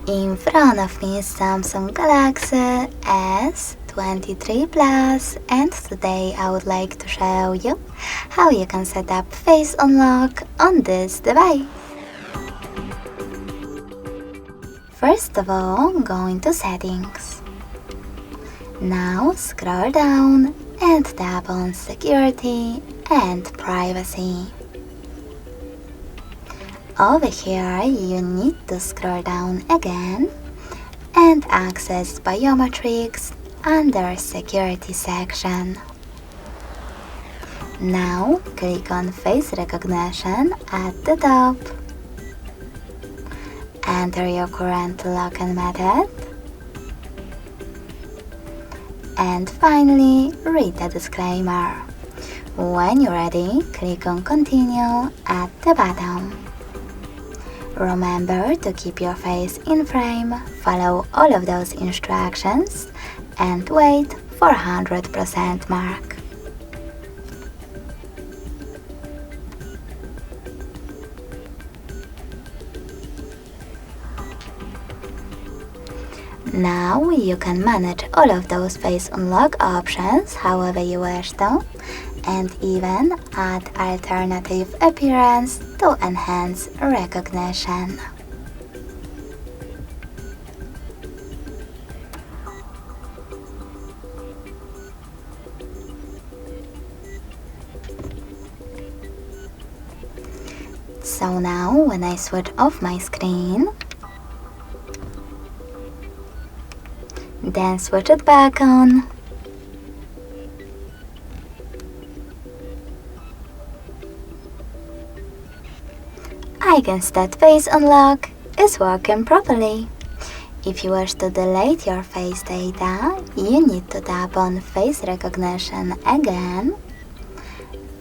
In front of me is Samsung Galaxy S23 Plus, and today I would like to show you how you can set up face unlock on this device. First of all, go into settings. Now scroll down and tap on security and privacy. Over here you need to scroll down again and access biometrics under security section. Now click on face recognition at the top. Enter your current login method. And finally, read the disclaimer. When you're ready, click on continue at the bottom. Remember to keep your face in frame, follow all of those instructions, and wait for 100% mark. Now you can manage all of those face unlock options however you wish to, and even add alternative appearance to enhance recognition. So now when I switch off my screen, then switch it back on, I can see that face unlock is working properly. If you wish to delete your face data, you need to tap on face recognition again,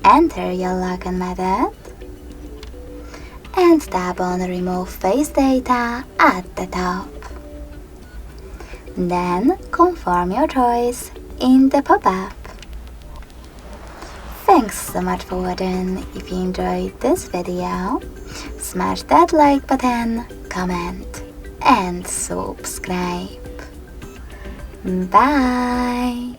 enter your login method, and tap on remove face data at the top. Then confirm your choice in the pop-up. Thanks so much for watching. If you enjoyed this video, smash that like button, comment and subscribe. Bye!